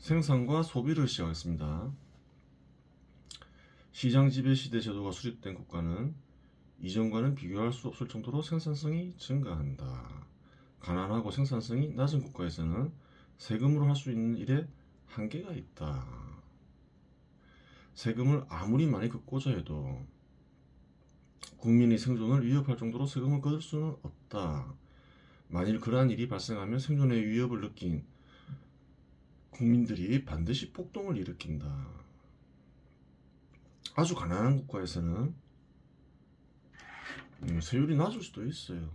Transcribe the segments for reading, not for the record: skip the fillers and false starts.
생산과 소비를 시작하겠습니다. 시장 지배 시대 제도가 수립된 국가는 이전과는 비교할 수 없을 정도로 생산성이 증가한다. 가난하고 생산성이 낮은 국가에서는 세금으로 할 수 있는 일에 한계가 있다. 세금을 아무리 많이 걷고자 해도 국민의 생존을 위협할 정도로 세금을 거둘 수는 없다. 만일 그러한 일이 발생하면 생존의 위협을 느낀 국민들이 반드시 폭동을 일으킨다. 아주 가난한 국가에서는 세율이 낮을 수도 있어요.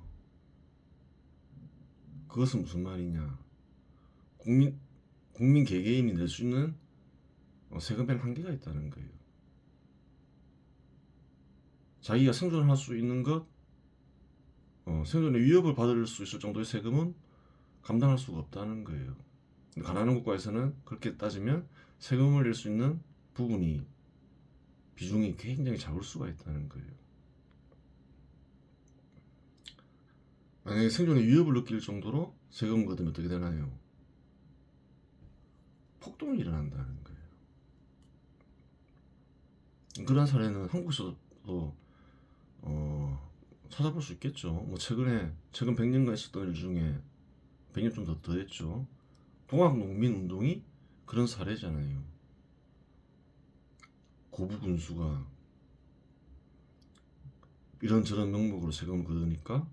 그것은 무슨 말이냐? 국민 개개인이 낼 수 있는 세금에는 한계가 있다는 거예요. 자기가 생존할 수 있는 것, 생존의 위협을 받을 수 있을 정도의 세금은 감당할 수가 없다는 거예요. 가난한 국가에서는 그렇게 따지면 세금을 낼 수 있는 부분이 비중이 굉장히 작을 수가 있다는 거예요. 만약에 생존의 위협을 느낄 정도로 세금을 걷으면 어떻게 되나요? 폭동이 일어난다는 거예요. 그런 사례는 한국에서도 찾아볼 수 있겠죠. 뭐 최근 100년간 있었던 일 중에 100년 좀 더 했죠. 동학농민운동이 그런 사례잖아요. 고부군수가 이런저런 명목으로 세금을 걷으니까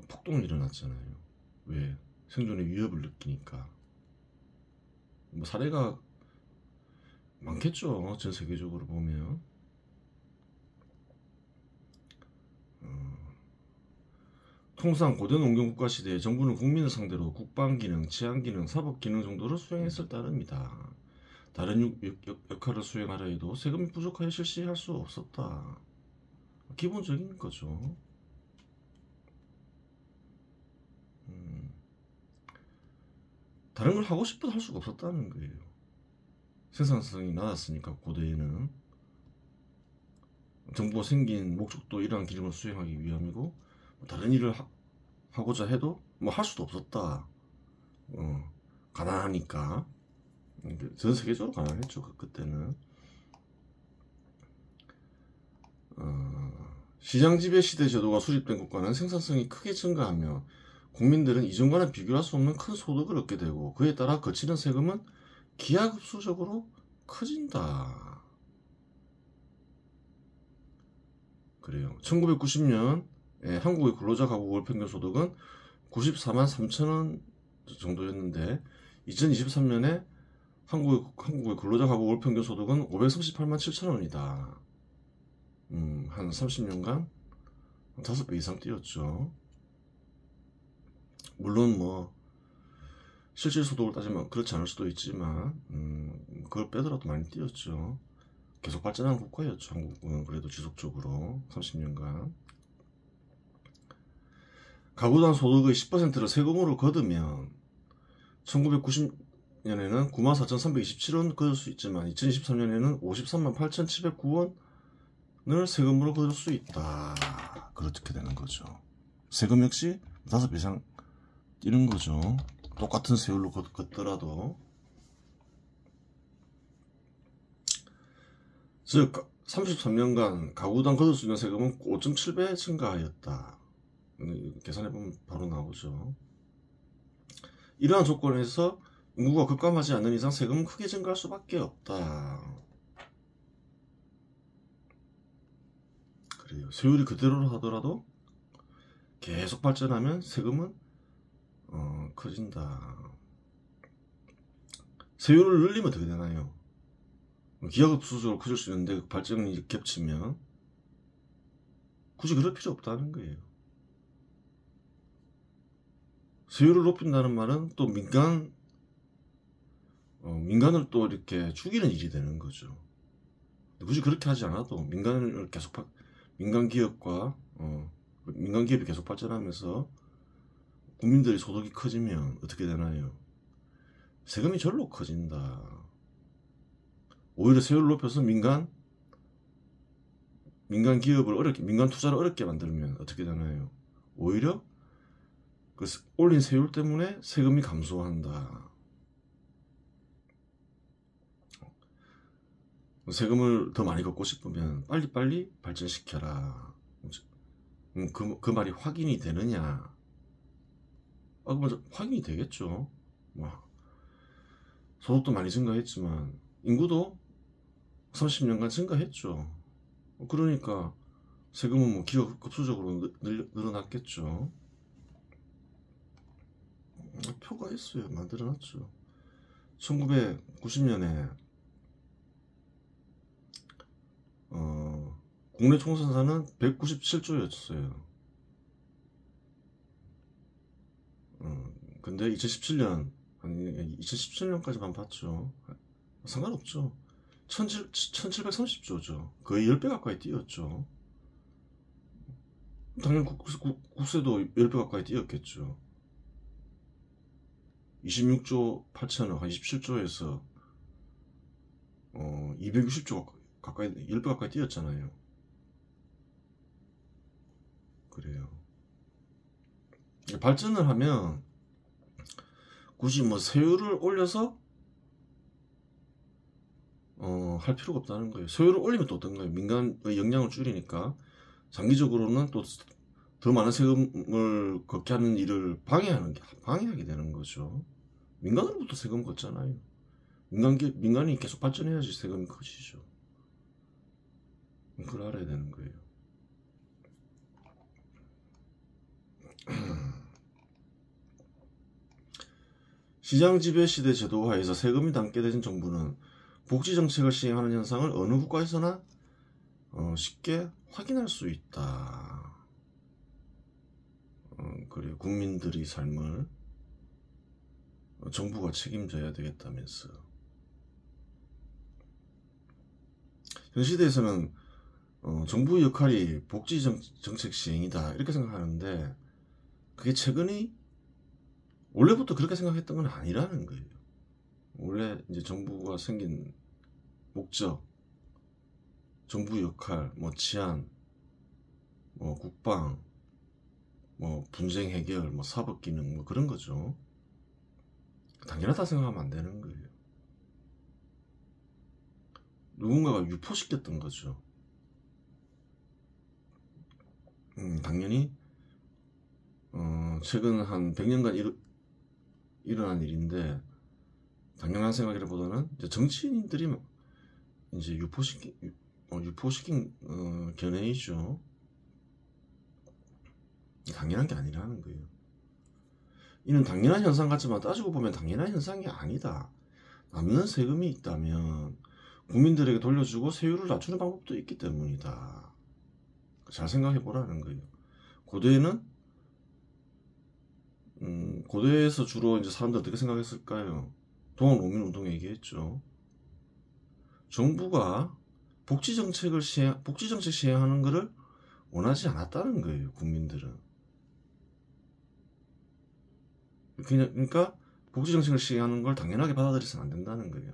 폭동이 일어났잖아요. 왜? 생존의 위협을 느끼니까. 뭐 사례가 많겠죠. 전 세계적으로 보면. 통상 고대 농경 국가 시대에 정부는 국민을 상대로 국방기능, 치안기능, 사법기능 정도를 수행했을 따릅니다. 다른 역할을 수행하려 해도 세금이 부족하여 실시할 수 없었다. 기본적인 거죠. 다른 걸 하고 싶어도 할 수가 없었다는 거예요. 생산성이 낮았으니까 고대에는. 정부가 생긴 목적도 이러한 기능을 수행하기 위함이고, 다른 일을 하고자 해도 뭐 할 수도 없었다. 가난하니까. 전 세계적으로 가난했죠. 그때는. 시장 지배 시대 제도가 수립된 국가는 생산성이 크게 증가하며 국민들은 이전과는 비교할 수 없는 큰 소득을 얻게 되고, 그에 따라 거치는 세금은 기하급수적으로 커진다. 그래요. 1990년 한국의 근로자 가구 월 평균 소득은 94만 3천 원 정도였는데 2023년에 한국의 근로자 가구 월 평균 소득은 538만 7천 원이다. 한 30년간 5배 이상 뛰었죠. 물론 뭐 실질 소득을 따지면 그렇지 않을 수도 있지만 그걸 빼더라도 많이 뛰었죠. 계속 발전하는 국가였죠. 한국은 그래도 지속적으로 30년간. 가구당 소득의 10%를 세금으로 거두면 1990년에는 94,327원 거둘 수 있지만 2023년에는 53만 8,709원을 세금으로 거둘 수 있다. 그렇게 되는 거죠. 세금 역시 5배 이상 뛰는 거죠. 똑같은 세율로 걷더라도. 즉 33년간 가구당 거둘 수 있는 세금은 5.7배 증가하였다. 계산해보면 바로 나오죠. 이러한 조건에서 인구가 급감하지 않는 이상 세금은 크게 증가할 수밖에 없다. 그래요. 세율이 그대로 하더라도 계속 발전하면 세금은 커진다. 세율을 늘리면 어떻게 되나요? 기하급수적으로 커질 수 있는데 발전이 겹치면 굳이 그럴 필요 없다는 거예요. 세율을 높인다는 말은 또 민간을 또 이렇게 죽이는 일이 되는 거죠. 굳이 그렇게 하지 않아도 민간 기업이 계속 발전하면서 국민들의 소득이 커지면 어떻게 되나요? 세금이 절로 커진다. 오히려 세율을 높여서 민간 투자를 어렵게 만들면 어떻게 되나요? 오히려 그 올린 세율 때문에 세금이 감소한다. 세금을 더 많이 걷고 싶으면 빨리빨리 발전시켜라. 그 말이 확인이 되느냐? 그러면 확인이 되겠죠. 뭐, 소득도 많이 증가했지만 인구도 30년간 증가했죠. 그러니까 세금은 뭐 기하급수적으로 늘어났겠죠. 표가 있어요. 만들어놨죠. 1990년에 국내 총생산은 197조였어요. 근데 2017년까지만 봤죠. 상관없죠. 1730조죠. 거의 10배 가까이 뛰었죠. 당연히 국세도 10배 가까이 뛰었겠죠. 26조 8천억, 한 27조에서 260조 가까이, 10배 가까이 뛰었잖아요. 그래요. 발전을 하면 굳이 뭐 세율을 올려서 할 필요가 없다는 거예요. 세율을 올리면 또 어떤가요? 민간의 역량을 줄이니까 장기적으로는 또 더 많은 세금을 걷게 하는 일을 방해하게 되는 거죠. 민간으로부터 세금 걷잖아요. 민간이 계속 발전해야지 세금이 커지죠. 그걸 알아야 되는 거예요. 시장 지배 시대 제도화에서 세금이 담게 된 정부는 복지 정책을 시행하는 현상을 어느 국가에서나 쉽게 확인할 수 있다. 그리고 국민들의 삶을 정부가 책임져야 되겠다면서. 현 시대에서는 정부의 역할이 복지 정책 시행이다 이렇게 생각하는데, 그게 최근에 원래부터 그렇게 생각했던 건 아니라는 거예요. 원래 이제 정부가 생긴 목적, 정부 역할, 뭐 치안, 뭐 국방, 뭐 분쟁 해결, 뭐 사법 기능, 뭐 그런 거죠. 당연하다 생각하면 안 되는 거예요. 누군가가 유포시켰던 거죠. 당연히 최근 한 100년간 일어난 일인데, 당연한 생각이라보다는 이제 정치인들이 이제 유포시킨 견해이죠. 당연한 게 아니라는 거예요. 이는 당연한 현상 같지만 따지고 보면 당연한 현상이 아니다. 남는 세금이 있다면 국민들에게 돌려주고 세율을 낮추는 방법도 있기 때문이다. 잘 생각해 보라는 거예요. 고대에서 주로 이제 사람들 어떻게 생각했을까요? 동학농민운동 얘기했죠. 정부가 복지 정책 시행하는 것을 원하지 않았다는 거예요. 국민들은. 그러니까 복지 정책을 시행하는 걸 당연하게 받아들여서는 안 된다는 거예요.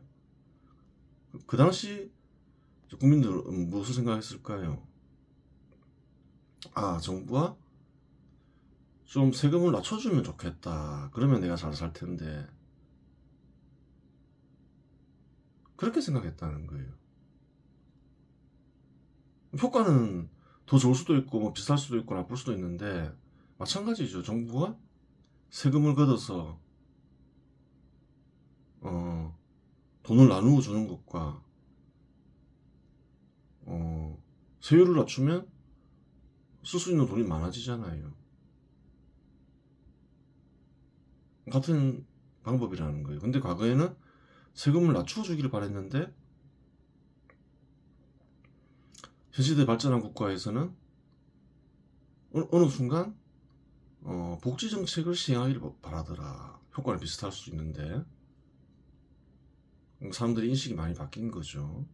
그 당시 국민들은 무엇을 생각했을까요? 정부가 좀 세금을 낮춰주면 좋겠다. 그러면 내가 잘 살 텐데. 그렇게 생각했다는 거예요. 효과는 더 좋을 수도 있고 뭐 비쌀 수도 있고 나쁠 수도 있는데 마찬가지죠. 정부가 세금을 걷어서 돈을 나누어 주는 것과 세율을 낮추면 쓸 수 있는 돈이 많아지잖아요. 같은 방법이라는 거예요. 근데 과거에는 세금을 낮추어 주기를 바랬는데, 현시대 발전한 국가에서는 어느 순간 복지 정책을 시행하기를 바라더라. 효과는 비슷할 수 있는데 사람들의 인식이 많이 바뀐 거죠.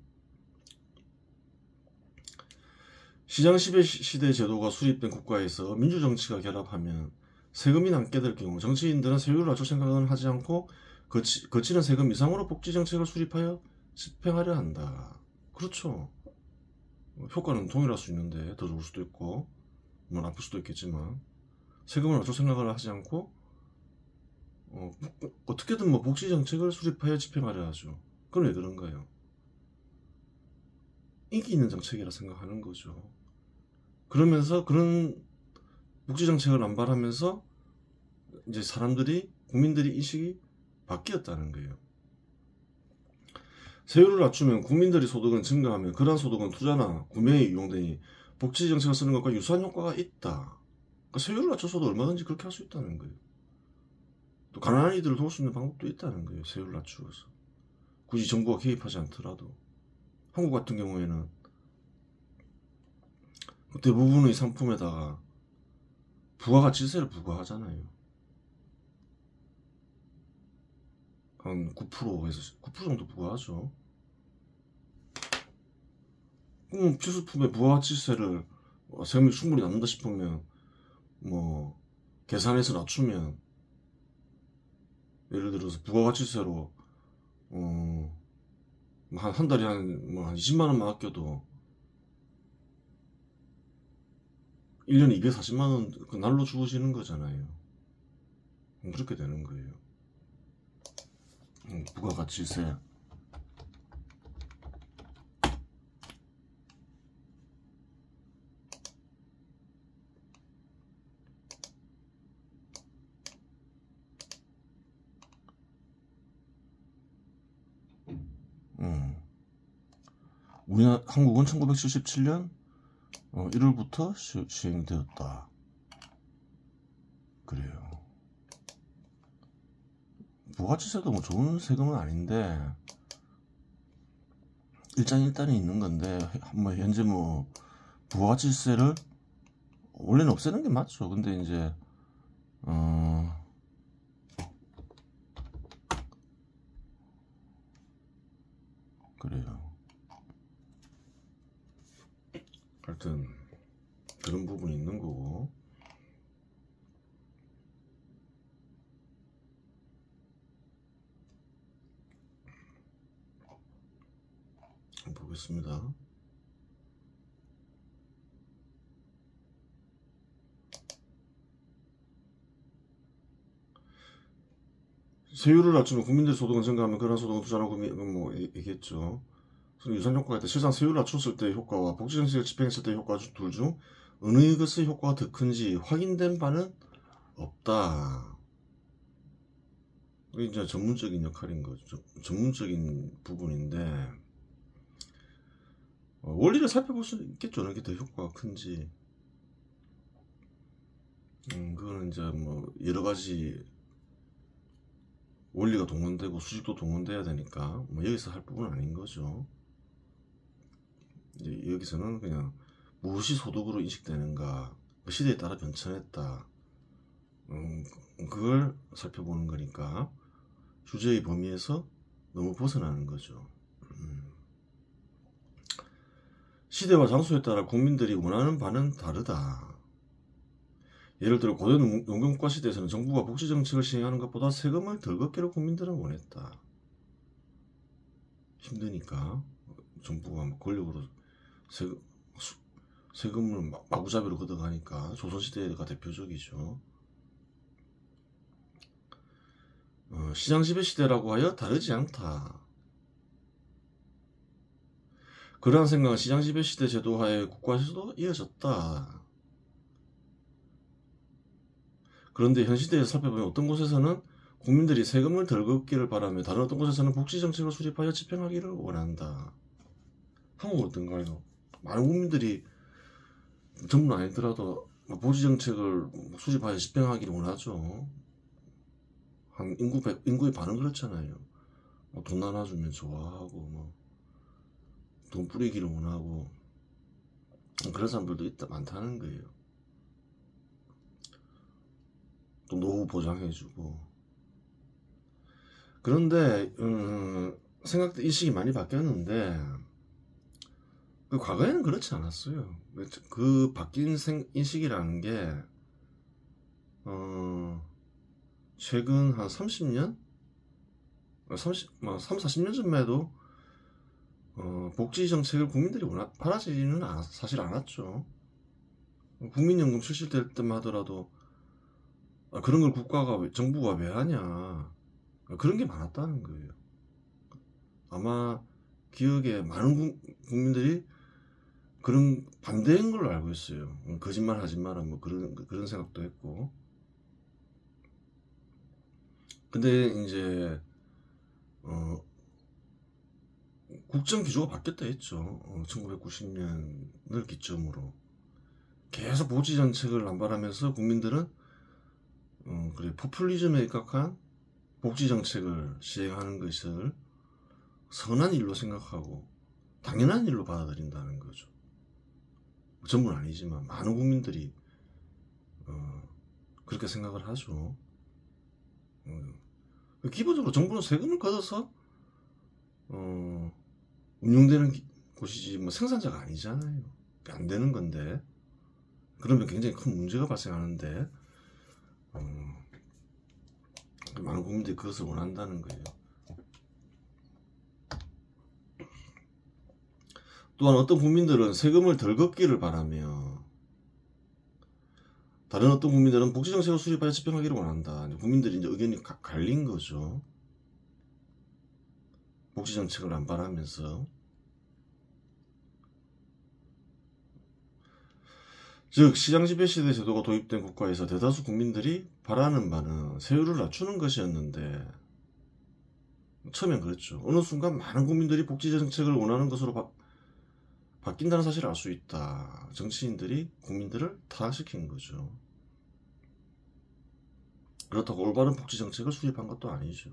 시장 지배 시대 제도가 수립된 국가에서 민주정치가 결합하면 세금이 남게 될 경우 정치인들은 세율을 낮출 생각은 하지 않고 거치는 세금 이상으로 복지 정책을 수립하여 집행하려 한다. 그렇죠. 효과는 동일할 수 있는데 더 좋을 수도 있고 뭐 나쁠 수도 있겠지만, 세금을 낮출 생각을 하지 않고 어떻게든 뭐 복지 정책을 수립하여 집행하려 하죠. 그건 왜 그런가요? 인기 있는 정책이라 생각하는 거죠. 그러면서 그런 복지 정책을 남발하면서 이제 사람들이, 국민들이 인식이 바뀌었다는 거예요. 세율을 낮추면 국민들의 소득은 증가하면 그러한 소득은 투자나 구매에 이용되니 복지 정책을 쓰는 것과 유사한 효과가 있다. 그러니까 세율을 낮춰서도 얼마든지 그렇게 할 수 있다는 거예요. 또 가난한 이들을 도울 수 있는 방법도 있다는 거예요. 세율을 낮추어서. 굳이 정부가 개입하지 않더라도. 한국 같은 경우에는 대부분의 상품에다가 부가가치세를 부과하잖아요. 한 9%에서 9% 정도 부과하죠. 그럼 필수품에 부가가치세를 세금이 충분히 남는다 싶으면 뭐 계산해서 낮추면, 예를 들어서 부가가치세로 한 달에 한 20만 원만 아껴도 1년에 240만 원 그 날로 주어지는 거잖아요. 그렇게 되는 거예요. 부가가치세. 한국은 1977년 1월부터 시행되었다. 그래요. 부가가치세도 뭐 좋은 세금은 아닌데 일장일단이 있는 건데, 뭐 현재 뭐 부가가치세를 원래는 없애는 게 맞죠. 근데 이제 그래요. 하여튼 그런 부분이 있는 거고. 한번 보겠습니다. 세율을 낮추면 국민들의 소득은 증가하면 그런 소득은 투자나 구매, 뭐 얘기했죠. 유산 효과가 있다. 실상 세율을 낮췄을 때의 효과와 복지정책을 집행했을 때의 효과 둘 중 어느 것의 효과가 더 큰지 확인된 바는 없다. 이게 이제 전문적인 역할인 거죠. 전문적인 부분인데, 원리를 살펴볼 수 있겠죠. 어느 게 더 효과가 큰지. 그거는 이제 뭐 여러 가지 원리가 동원되고 수식도 동원돼야 되니까 뭐 여기서 할 부분은 아닌 거죠. 이제 여기서는 그냥 무엇이 소득으로 인식되는가, 그 시대에 따라 변천했다, 그걸 살펴보는 거니까 주제의 범위에서 너무 벗어나는 거죠. 시대와 장소에 따라 국민들이 원하는 바는 다르다. 예를 들어 고대 농경국가 시대에서는 정부가 복지정책을 시행하는 것보다 세금을 덜 걷기를 국민들은 원했다. 힘드니까 정부가 권력으로 세금을 마구잡이로 걷어가니까. 조선시대가 대표적이죠. 시장지배 시대라고 하여 다르지 않다. 그러한 생각은 시장지배 시대 제도하에 국가에서도 이어졌다. 그런데 현 시대에서 살펴보면 어떤 곳에서는 국민들이 세금을 덜 걷기를 바라며 다른 어떤 곳에서는 복지정책을 수립하여 집행하기를 원한다. 한국은 어떤가요? 많은 국민들이, 전부는 아니더라도 복지정책을 수립하여 집행하기를 원하죠. 한 인구의 반은 그렇잖아요. 돈 나눠주면 좋아하고, 돈 뿌리기를 원하고, 그런 사람들도 많다는 거예요. 또 노후 보장해주고. 그런데 생각도 인식이 많이 바뀌었는데, 그 과거에는 그렇지 않았어요. 그 바뀐 인식이라는 게 최근 한 30년? 40년 전만 해도 복지 정책을 국민들이 바라지는 사실 않았죠. 국민연금 출시될 때만 하더라도 그런 걸 정부가 왜 하냐, 그런 게 많았다는 거예요. 아마 기억에 많은 국민들이 그런 반대인 걸로 알고 있어요. 거짓말 하지 마라 뭐 그런 생각도 했고. 근데 이제 국정 기조가 바뀌었다 했죠. 1990년을 기점으로 계속 복지 정책을 남발하면서 국민들은 그래 포퓰리즘에 입각한 복지 정책을 시행하는 것을 선한 일로 생각하고 당연한 일로 받아들인다는 거죠. 전부는 아니지만 많은 국민들이 그렇게 생각을 하죠. 기본적으로 정부는 세금을 걷어서 운용되는 곳이지 뭐 생산자가 아니잖아요. 안 되는 건데 그러면 굉장히 큰 문제가 발생하는데 많은 국민들이 그것을 원한다는 거예요. 또한 어떤 국민들은 세금을 덜 걷기를 바라며 다른 어떤 국민들은 복지정책을 수립하여 집행하기를 원한다. 국민들이 이제 의견이 갈린 거죠. 복지정책을 남발하면서. 즉 시장지배 시대 제도가 도입된 국가에서 대다수 국민들이 바라는 바는 세율을 낮추는 것이었는데 처음엔 그랬죠. 어느 순간 많은 국민들이 복지정책을 원하는 것으로 바뀐다는 사실을 알 수 있다. 정치인들이 국민들을 타락시킨 거죠. 그렇다고 올바른 복지정책을 수립한 것도 아니죠.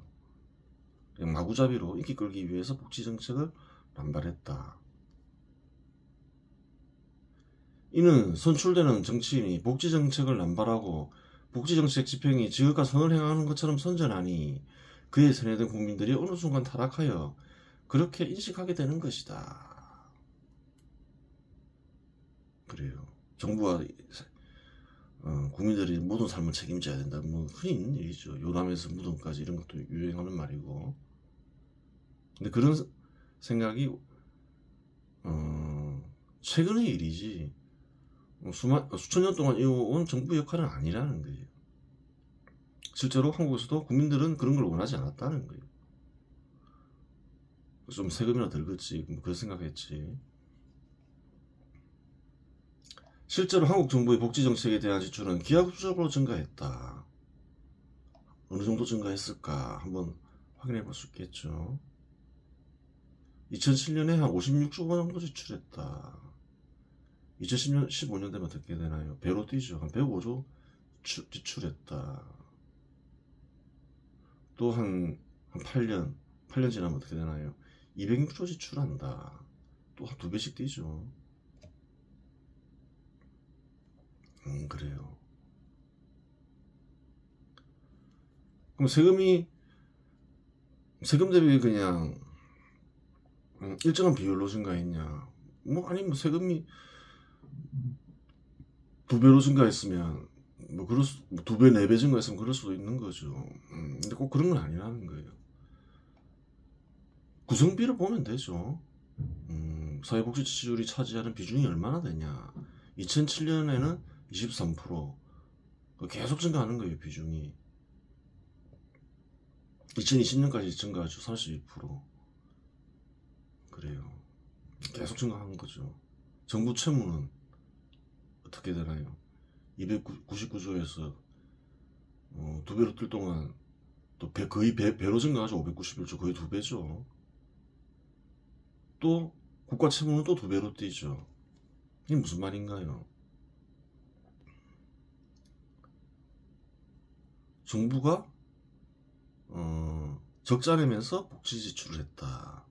그냥 마구잡이로 인기 끌기 위해서 복지정책을 남발했다. 이는 선출되는 정치인이 복지정책을 남발하고 복지정책 집행이 지극한 선을 행하는 것처럼 선전하니 그에 세뇌된 국민들이 어느 순간 타락하여 그렇게 인식하게 되는 것이다. 그래요. 정부와 국민들이 모든 삶을 책임져야 된다. 뭐 흔히 있는 일이죠. 요람에서 무덤까지 이런 것도 유행하는 말이고. 근데 그런 생각이 최근의 일이지 수천 년 동안 이어온 정부 역할은 아니라는 거예요. 실제로 한국에서도 국민들은 그런 걸 원하지 않았다는 거예요. 좀 세금이나 덜 걷지 뭐 그런 생각했지. 실제로 한국 정부의 복지 정책에 대한 지출은 기하급수적으로 증가했다. 어느 정도 증가했을까 한번 확인해 볼 수 있겠죠. 2007년에 한 56조 원 정도 지출했다. 2010년, 15년 되면 어떻게 되나요? 배로 뛰죠. 한 105조 지출했다. 또 한 8년 지나면 어떻게 되나요? 206조 지출한다. 또 한 2배씩 뛰죠. 그래요. 그럼 세금 대비 그냥 일정한 비율로 증가했냐? 뭐 아니 뭐 세금이 2배로 증가했으면 뭐 그럴 수 2배, 4배 증가했으면 그럴 수도 있는 거죠. 근데 꼭 그런 건 아니라는 거예요. 구성비를 보면 되죠. 사회복지 지출이 차지하는 비중이 얼마나 되냐? 2007년에는 23%. 계속 증가하는 거예요, 비중이. 2020년까지 증가하죠, 32%. 그래요. 계속 증가하는 거죠. 정부 채무는 어떻게 되나요? 299조에서 2배로 뛸 동안 또 거의 배로 증가하죠. 591조 거의 2배죠. 또 국가 채무는 또 2배로 뛰죠. 이게 무슨 말인가요? 정부가 적자 내면서 복지 지출을 했다.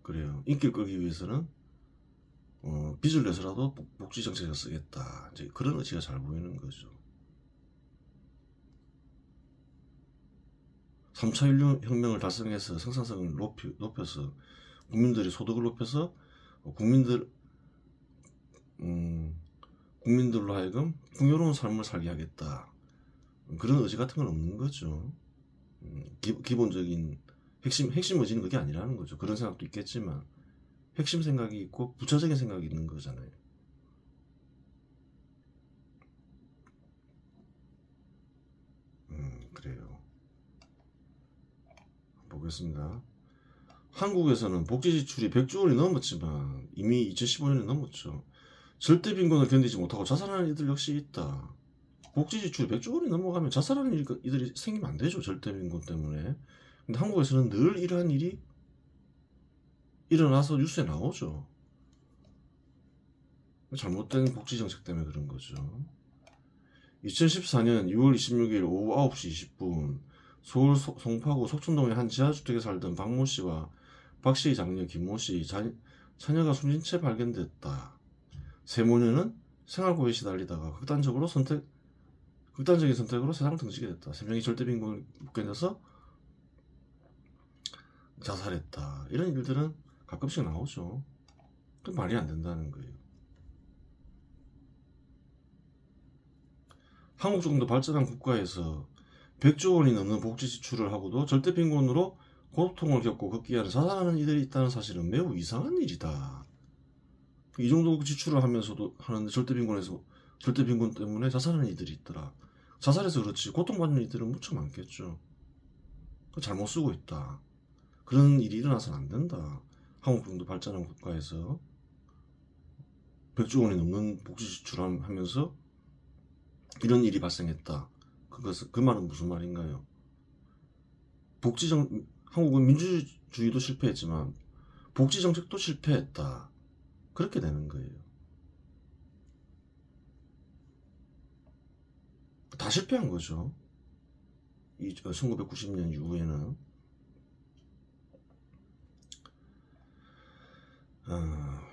그래요. 인기를 끌기 위해서는 빚을 내서라도 복지 정책을 쓰겠다. 이제 그런 의지가 잘 보이는 거죠. 3차 혁명을 달성해서 생산성을 높여서 국민들의 소득을 높여서 국민들로 하여금 풍요로운 삶을 살게 하겠다. 그런 의지 같은 건 없는 거죠. 기본적인 핵심 의지는 그게 아니라는 거죠. 그런 생각도 있겠지만 핵심 생각이 있고 부차적인 생각이 있는 거잖아요. 그래요. 보겠습니다. 한국에서는 복지 지출이 100조 원이 넘었지만 이미 2015년에 넘었죠. 절대 빈곤을 견디지 못하고 자살하는 이들 역시 있다. 복지 지출이 100조 원이 넘어가면 자살하는 이들이 생기면 안 되죠. 절대 빈곤 때문에. 근데 한국에서는 늘 이러한 일이 일어나서 뉴스에 나오죠. 잘못된 복지 정책 때문에 그런 거죠. 2014년 6월 26일 오후 9시 20분 서울 송파구 속촌동의 한 지하주택에 살던 박모 씨와 박 씨의 장녀 김모 씨 자녀가 숨진 채 발견됐다. 세 모녀는 생활고에 시달리다가 극단적인 선택으로 세상 등지게 됐다. 세 명이 절대 빈곤을 못 견뎌서 자살했다. 이런 일들은 가끔씩 나오죠. 그 말이 안 된다는 거예요. 한국 정도 발전한 국가에서 100조 원이 넘는 복지 지출을 하고도 절대 빈곤으로 고통을 겪고 극기하는 자살하는 이들이 있다는 사실은 매우 이상한 일이다. 이 정도 지출을 하면서도 하는데 절대 빈곤 때문에 자살하는 이들이 있더라. 자살해서 그렇지 고통받는 이들은 무척 많겠죠. 잘못 쓰고 있다. 그런 일이 일어나서는 안 된다. 한국 정도 발전한 국가에서 100조 원이 넘는 복지 지출을 하면서 이런 일이 발생했다. 그 말은 무슨 말인가요? 한국은 민주주의도 실패했지만 복지 정책도 실패했다. 그렇게 되는 거예요. 다 실패한 거죠. 1990년 이후에는.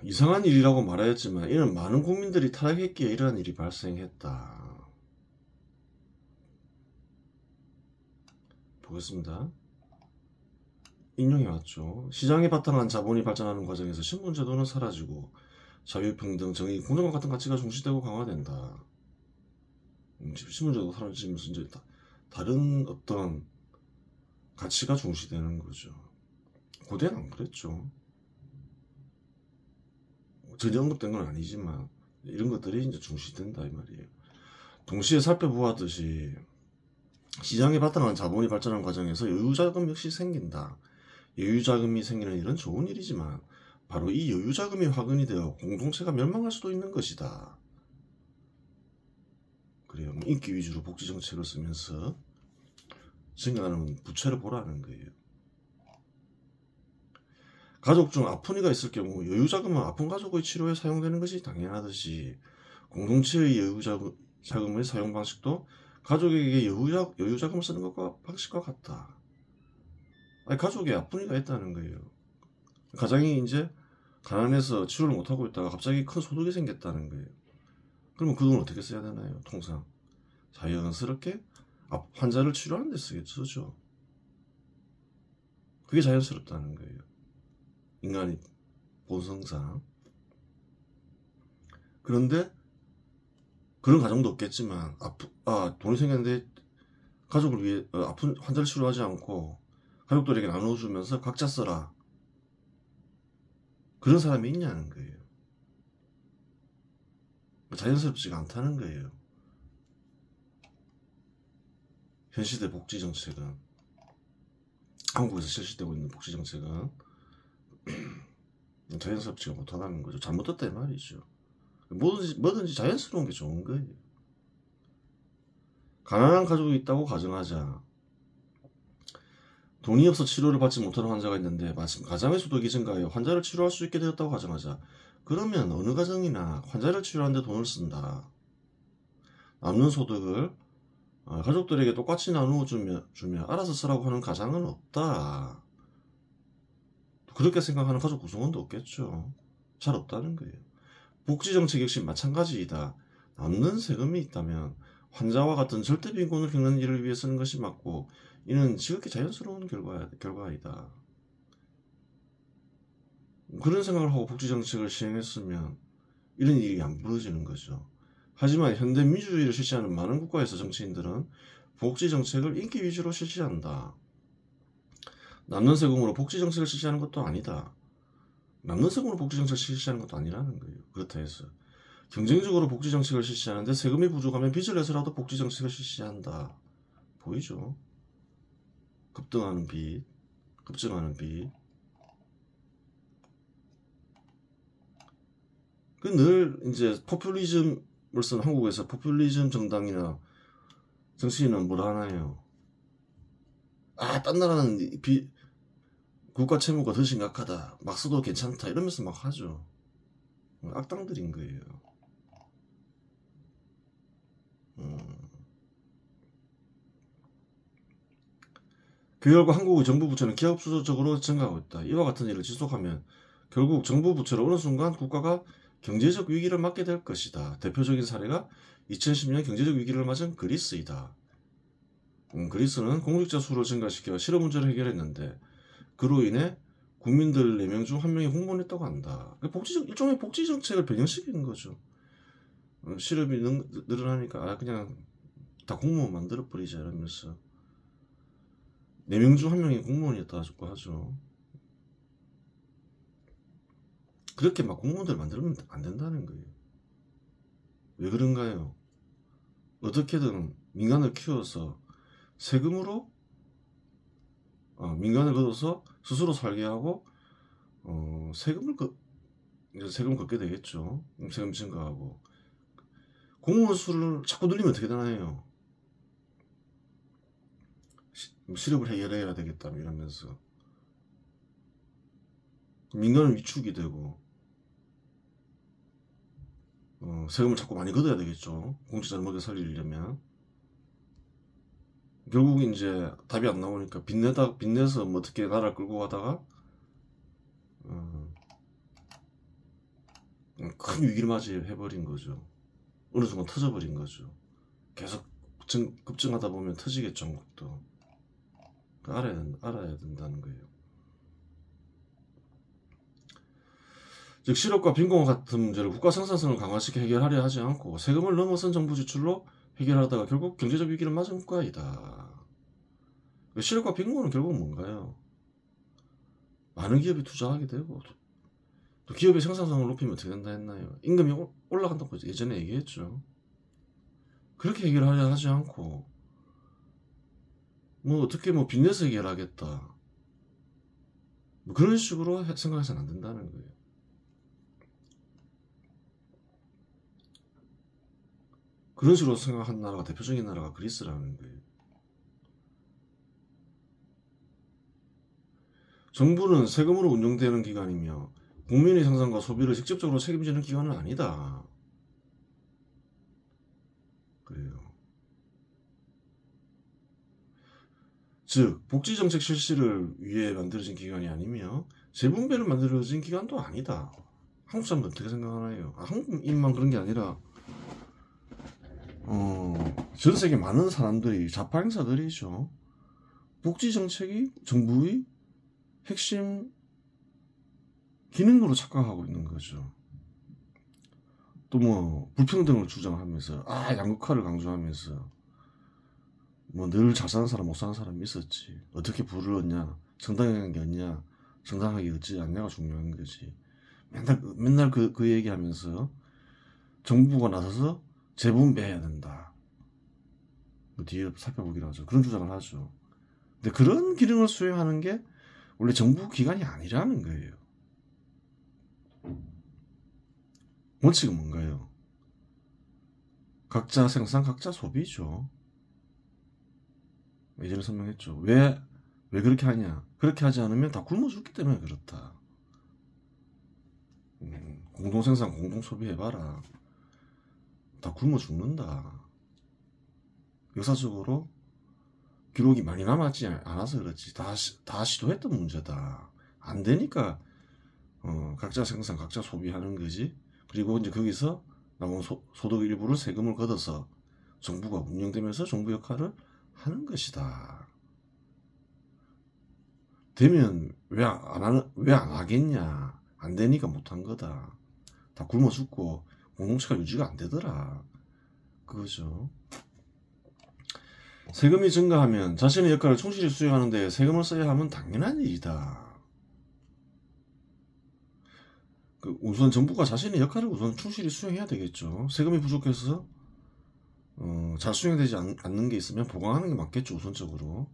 이상한 일이라고 말하였지만 이는 많은 국민들이 타락했기에 이러한 일이 발생했다. 보겠습니다. 인용해 왔죠. 시장에 바탕한 자본이 발전하는 과정에서 신분제도는 사라지고 자유평등, 정의, 공정과 같은 가치가 중시되고 강화된다. 신분제도 사라지면서 이제 다른 어떤 가치가 중시되는 거죠. 고대는 안 그랬죠. 전혀 언급된 건 아니지만 이런 것들이 이제 중시된다 이 말이에요. 동시에 살펴보았듯이 시장에 바탕한 자본이 발전한 과정에서 여유자금 역시 생긴다. 여유자금이 생기는 일은 좋은 일이지만 바로 이 여유자금이 화근이 되어 공동체가 멸망할 수도 있는 것이다. 그래요. 인기 위주로 복지정책을 쓰면서 생겨나는 부채를 보라는 거예요. 가족 중 아픈 이가 있을 경우 여유자금은 아픈 가족의 치료에 사용되는 것이 당연하듯이 공동체의 여유자금의 사용 방식도 가족에게 여유자금을 쓰는 것과 방식과 같다. 아니, 가족에 아픈 이가 있다는 거예요. 가장이 이제 가난해서 치료를 못하고 있다가 갑자기 큰 소득이 생겼다는 거예요. 그러면 그 돈을 어떻게 써야 되나요? 통상 자연스럽게 환자를 치료하는 데 쓰죠. 그게 자연스럽다는 거예요. 인간이 본성상. 그런데 그런 가정도 없겠지만 돈이 생겼는데 가족을 위해 아픈 환자를 치료하지 않고 가족들에게 나눠주면서 각자 써라. 그런 사람이 있냐는 거예요. 자연스럽지가 않다는 거예요. 현 시대 복지정책은, 한국에서 실시되고 있는 복지정책은 자연스럽지가 못하다는 거죠. 잘못됐다 이 말이죠. 뭐든지 자연스러운 게 좋은 거예요. 가난한 가족이 있다고 가정하자. 돈이 없어 치료를 받지 못하는 환자가 있는데 마침 가장의 소득이 증가하여 환자를 치료할 수 있게 되었다고 가정하자. 그러면 어느 가정이나 환자를 치료하는 데 돈을 쓴다. 남는 소득을 가족들에게 똑같이 나누어 주며 알아서 쓰라고 하는 가장은 없다. 그렇게 생각하는 가족 구성원도 없겠죠. 잘 없다는 거예요. 복지정책 역시 마찬가지이다. 남는 세금이 있다면 환자와 같은 절대 빈곤을 겪는 일을 위해 쓰는 것이 맞고 이는 지극히 자연스러운 결과이다. 그런 생각을 하고 복지정책을 시행했으면 이런 일이 안 벌어지는 거죠. 하지만 현대 민주주의를 실시하는 많은 국가에서 정치인들은 복지정책을 인기 위주로 실시한다. 남는 세금으로 복지정책을 실시하는 것도 아니다. 남는 세금으로 복지정책을 실시하는 것도 아니라는 거예요. 그렇다 해서 경쟁적으로 복지정책을 실시하는데 세금이 부족하면 빚을 내서라도 복지정책을 실시한다. 보이죠? 급증하는 빚. 그 늘 이제 포퓰리즘을 쓴 한국에서 포퓰리즘 정당이나 정치인은 뭘 하나요? 딴 나라는 국가 채무가 더 심각하다. 막 써도 괜찮다. 이러면서 막 하죠. 악당들인 거예요. 그 결과 한국의 정부 부채는 기하급수적으로 증가하고 있다. 이와 같은 일을 지속하면 결국 정부 부채로 어느 순간 국가가 경제적 위기를 맞게 될 것이다. 대표적인 사례가 2010년 경제적 위기를 맞은 그리스이다. 그리스는 공직자 수를 증가시켜 실업 문제를 해결했는데 그로 인해 국민들 4명 중 1명이 공무원했다고 한다. 일종의 복지 정책을 변형시키는 거죠. 실업이 늘어나니까 그냥 다 공무원 만들어버리자 이러면서 4명 중 1명이 공무원이었다고 하죠. 그렇게 막 공무원들 만들면 안 된다는 거예요. 왜 그런가요? 어떻게든 민간을 키워서 세금으로 민간을 걷어서 스스로 살게 하고 세금을 걷게 되겠죠. 세금 증가하고 공무원 수를 자꾸 늘리면 어떻게 되나요? 실업을 해결해야 되겠다 이러면서 민간은 위축이 되고 세금을 자꾸 많이 걷어야 되겠죠. 공직자를 먹여 살리려면. 결국 이제 답이 안 나오니까 빚내서 뭐 어떻게 나라를 끌고 가다가 큰 위기를 맞이해버린 거죠. 어느 순간 터져버린 거죠. 계속 급증하다 보면 터지겠죠. 한국도. 알아야 된다는 거예요. 즉 실업과 빈곤 같은 문제를 국가 생산성을 강화시켜 해결하려 하지 않고 세금을 넘어선 정부 지출로 해결하다가 결국 경제적 위기를 맞은 국가이다. 실업과 빈곤은 결국 뭔가요? 많은 기업이 투자하게 되고 또 기업의 생산성을 높이면 어떻게 된다 했나요? 임금이 올라간다고 예전에 얘기했죠. 그렇게 해결하려 하지 않고 뭐 어떻게 빚내서 해결하겠다. 뭐 그런 식으로 생각해서는 안 된다는 거예요. 그런 식으로 생각한 나라가 대표적인 나라가 그리스라는 거예요. 정부는 세금으로 운영되는 기관이며 국민의 생산과 소비를 직접적으로 책임지는 기관은 아니다. 그래요. 즉 복지정책 실시를 위해 만들어진 기관이 아니며 재분배를 만들어진 기관도 아니다. 한국 사람들 어떻게 생각하나요? 한국인만 그런 게 아니라 전 세계 많은 사람들이 좌파 행사들이죠. 복지정책이 정부의 핵심 기능으로 착각하고 있는 거죠. 또 뭐 불평등을 주장하면서 양극화를 강조하면서 뭐 늘 잘 사는 사람 못 사는 사람이 있었지. 어떻게 부를 얻냐, 정당한 게 얻냐, 정당하게 얻지 않냐가 중요한 거지. 맨날 그 얘기하면서 정부가 나서서 재분배해야 된다. 그 뒤에 살펴보기로 하죠. 그런 주장을 하죠. 근데 그런 기능을 수행하는 게 원래 정부 기관이 아니라는 거예요. 원칙은 뭔가요? 각자 생산, 각자 소비죠. 예전에 설명했죠. 왜 그렇게 하냐? 그렇게 하지 않으면 다 굶어 죽기 때문에 그렇다. 공동생산, 공동소비해봐라. 다 굶어 죽는다. 역사적으로 기록이 많이 남았지 않아서 그렇지. 다 시도했던 문제다. 안 되니까 각자 생산, 각자 소비하는 거지. 그리고 이제 거기서 남은 소득 일부를 세금을 걷어서 정부가 운영되면서 정부 역할을 하는 것이다. 되면 왜 안 하겠냐? 안 되니까 못한 거다. 다 굶어 죽고 공동체가 유지가 안 되더라. 그거죠. 세금이 증가하면 자신의 역할을 충실히 수행하는 데 세금을 써야 하면 당연한 일이다. 우선 정부가 자신의 역할을 우선 충실히 수행해야 되겠죠. 세금이 부족해서 잘 수행되지 않는 게 있으면 보강하는 게 맞겠죠. 우선적으로.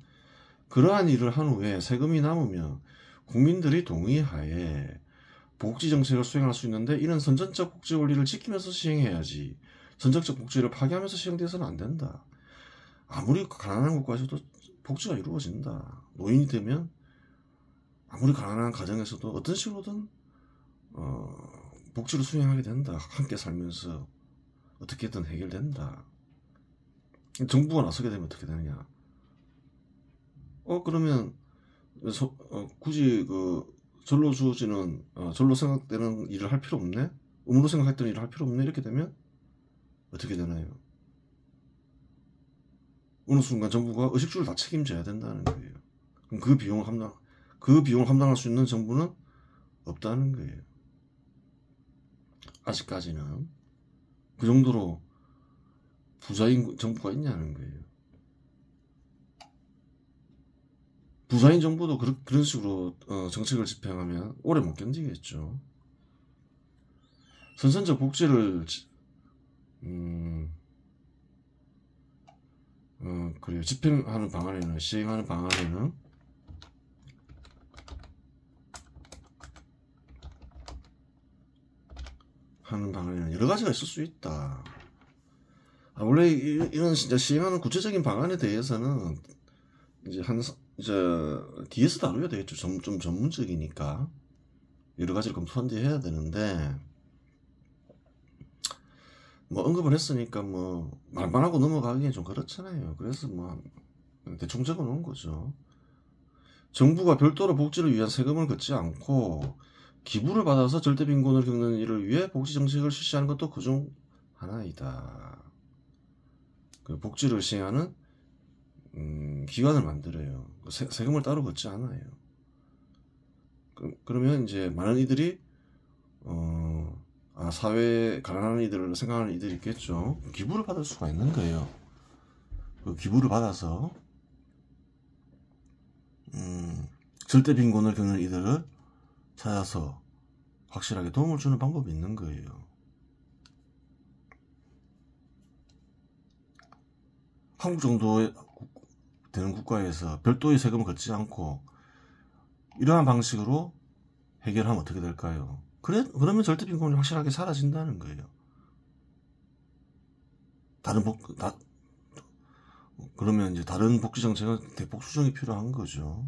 그러한 일을 한 후에 세금이 남으면 국민들이 동의하에 복지 정책을 수행할 수 있는데 이는 선전적 복지 원리를 지키면서 시행해야지 선정적 복지를 파괴하면서 시행돼서는 안 된다. 아무리 가난한 국가에서도 복지가 이루어진다. 노인이 되면 아무리 가난한 가정에서도 어떤 식으로든 복지를 수행하게 된다. 함께 살면서 어떻게든 해결된다. 정부가 나서게 되면 어떻게 되느냐? 그러면 굳이 절로 주어지는 절로 생각되는 일을 할 필요 없네? 의무로 생각했던 일을 할 필요 없네? 이렇게 되면 어떻게 되나요? 어느 순간 정부가 의식주를 다 책임져야 된다는 거예요. 그럼 그 비용을 감당할 수 있는 정부는 없다는 거예요. 아직까지는 그 정도로 부자인 정부가 있냐는 거예요. 부자인 정부도 그런 식으로 정책을 집행하면 오래 못 견디겠죠. 선선적 복지를 그래요. 집행하는 방안에는 시행하는 방안에는 여러 가지가 있을 수 있다. 원래 이런 진짜 시행하는 구체적인 방안에 대해서는 이제 뒤에서 다뤄야 되겠죠. 좀 전문적이니까 여러 가지를 검토한뒤 되는데 뭐 언급을 했으니까 뭐 말만 하고 넘어가기엔 좀 그렇잖아요. 그래서 뭐 대충 적어 놓은 거죠. 정부가 별도로 복지를 위한 세금을 걷지 않고 기부를 받아서 절대 빈곤을 겪는 이를 위해 복지 정책을 실시하는 것도 그중 하나이다. 그 복지를 시행하는 기관을 만들어요. 세금을 따로 걷지 않아요. 그러면 이제 많은 이들이 사회에 가난한 이들을 생각하는 이들이 있겠죠. 기부를 받을 수가 있는 거예요. 그 기부를 받아서 절대 빈곤을 겪는 이들을 찾아서 확실하게 도움을 주는 방법이 있는 거예요. 한국 정도 되는 국가에서 별도의 세금을 걷지 않고 이러한 방식으로 해결하면 어떻게 될까요? 그러면 절대 빈곤이 확실하게 사라진다는 거예요. 그러면 이제 다른 복지 정책은 대폭 수정이 필요한 거죠.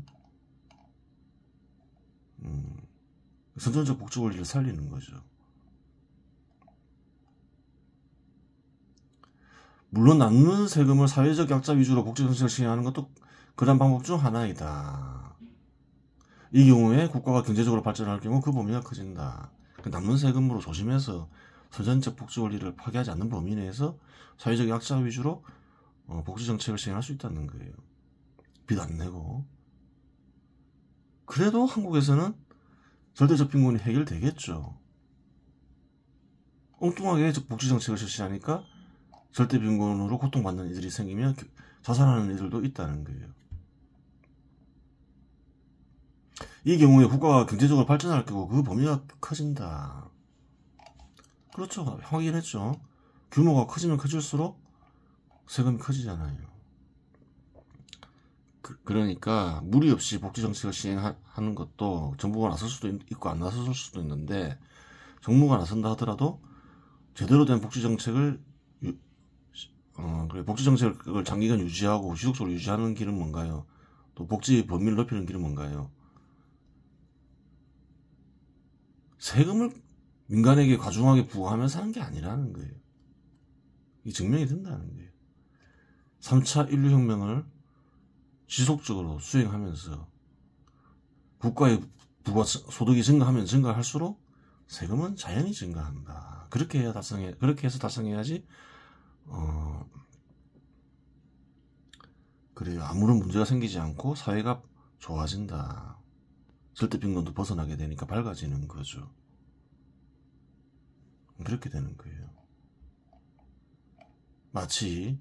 선전적 복지 원리를 살리는 거죠. 물론 남는 세금을 사회적 약자 위주로 복지 정책을 시행하는 것도 그런 방법 중 하나이다. 이 경우에 국가가 경제적으로 발전할 경우 그 범위가 커진다. 남는 세금으로 조심해서 선전적 복지 원리를 파괴하지 않는 범위 내에서 사회적 약자 위주로 복지 정책을 시행할 수 있다는 거예요. 빚 안 내고. 그래도 한국에서는 절대적 빈곤이 해결되겠죠. 엉뚱하게 복지 정책을 실시하니까 절대 빈곤으로 고통받는 이들이 생기면 자살하는 이들도 있다는 거예요. 이 경우에 국가가 경제적으로 발전할 경우 그 범위가 커진다. 그렇죠. 확인했죠. 규모가 커지면 커질수록 세금이 커지잖아요. 그러니까 무리 없이 복지 정책을 시행하는 것도 정부가 나설 수도 있고 안 나설 수도 있는데 정부가 나선다 하더라도 제대로 된 복지 정책을 복지 정책을 장기간 유지하고 지속적으로 유지하는 길은 뭔가요? 또 복지 범위를 넓히는 길은 뭔가요? 세금을 민간에게 과중하게 부과하면서 하는 게 아니라는 거예요. 이게 증명이 된다는 거예요. 3차 인류혁명을 지속적으로 수행하면서 국가의 부가 소득이 증가하면 증가할수록 세금은 자연히 증가한다. 그렇게 해서 달성해야지 그래요. 아무런 문제가 생기지 않고 사회가 좋아진다. 절대 빈곤도 벗어나게 되니까 밝아지는 거죠. 그렇게 되는 거예요. 마치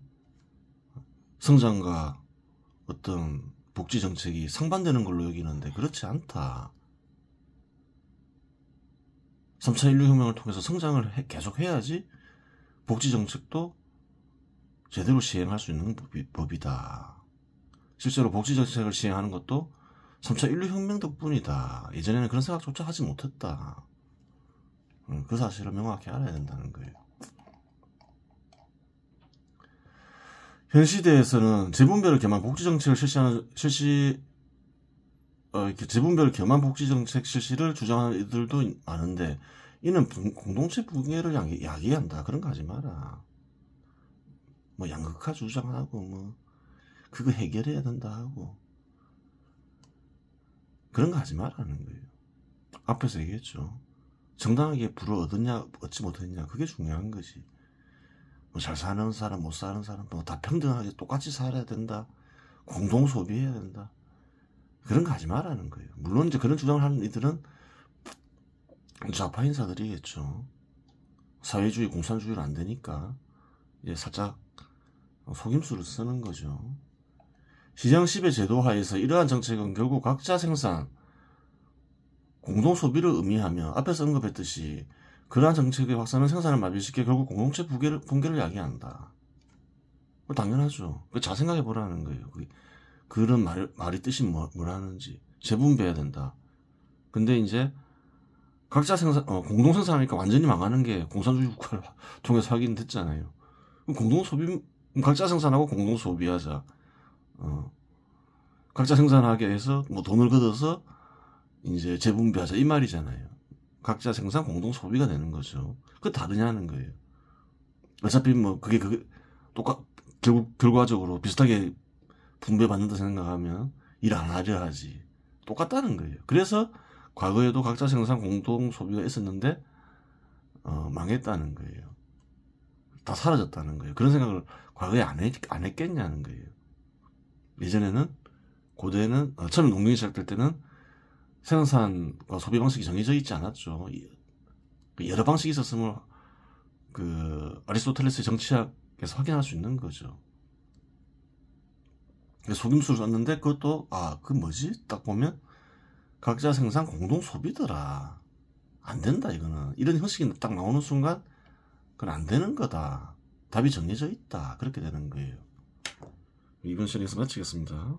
성장과 어떤 복지 정책이 상반되는 걸로 여기는데 그렇지 않다. 3차 인류혁명을 통해서 성장을 계속 해야지 복지 정책도 제대로 시행할 수 있는 법이다. 실제로 복지 정책을 시행하는 것도 3차 인류혁명 덕분이다. 예전에는 그런 생각조차 하지 못했다. 그 사실을 명확히 알아야 된다는 거예요. 현 시대에서는 재분배를 겸한 복지정책을 이렇게 재분배를 겸한 복지정책 실시를 주장하는 이들도 많은데, 이는 공동체 붕괴를 야기한다. 그런 거 하지 마라. 뭐 양극화 주장하고 뭐 그거 해결해야 된다 하고 그런 거 하지 말라는 거예요. 앞에서 얘기했죠. 정당하게 부를 얻었냐 얻지 못했냐 그게 중요한 거지. 뭐 잘 사는 사람 못 사는 사람 뭐 다 평등하게 똑같이 살아야 된다. 공동 소비해야 된다. 그런 거 하지 말라는 거예요. 물론 이제 그런 주장을 하는 이들은 좌파 인사들이겠죠. 사회주의 공산주의는 안 되니까 이제 살짝 속임수를 쓰는 거죠. 시장 지배 제도 하에서 이러한 정책은 결국 각자 생산, 공동 소비를 의미하며 앞에서 언급했듯이 그러한 정책의 확산은 생산을 마비시켜 결국 공동체 붕괴를 야기한다. 당연하죠. 잘 생각해 보라는 거예요. 그런 말이 뜻이 뭐라는지. 재분배해야 된다. 근데 이제 각자 생산, 공동 생산하니까 완전히 망하는 게 공산주의 국가를 통해서 하긴 됐잖아요. 공동 소비, 각자 생산하고 공동 소비하자. 각자 생산하게 해서 뭐 돈을 걷어서 이제 재분배하자 이 말이잖아요. 각자 생산 공동 소비가 되는 거죠. 그거 다르냐는 거예요. 어차피 뭐 그게 결과적으로 비슷하게 분배받는다 생각하면 일 안 하려 하지. 똑같다는 거예요. 그래서 과거에도 각자 생산 공동 소비가 있었는데 망했다는 거예요. 다 사라졌다는 거예요. 그런 생각을 과거에 안 했겠냐는 거예요. 예전에는 고대에는 처음 농경이 시작될 때는 생산과 소비 방식이 정해져 있지 않았죠. 여러 방식이 있었음을 아리스토텔레스의 정치학에서 확인할 수 있는 거죠. 속임수를 썼는데 그것도 그 뭐지? 딱 보면 각자 생산 공동 소비더라. 안 된다 이거는. 이런 형식이 딱 나오는 순간 그건 안 되는 거다. 답이 정해져 있다. 그렇게 되는 거예요. 이번 시간에서 마치겠습니다.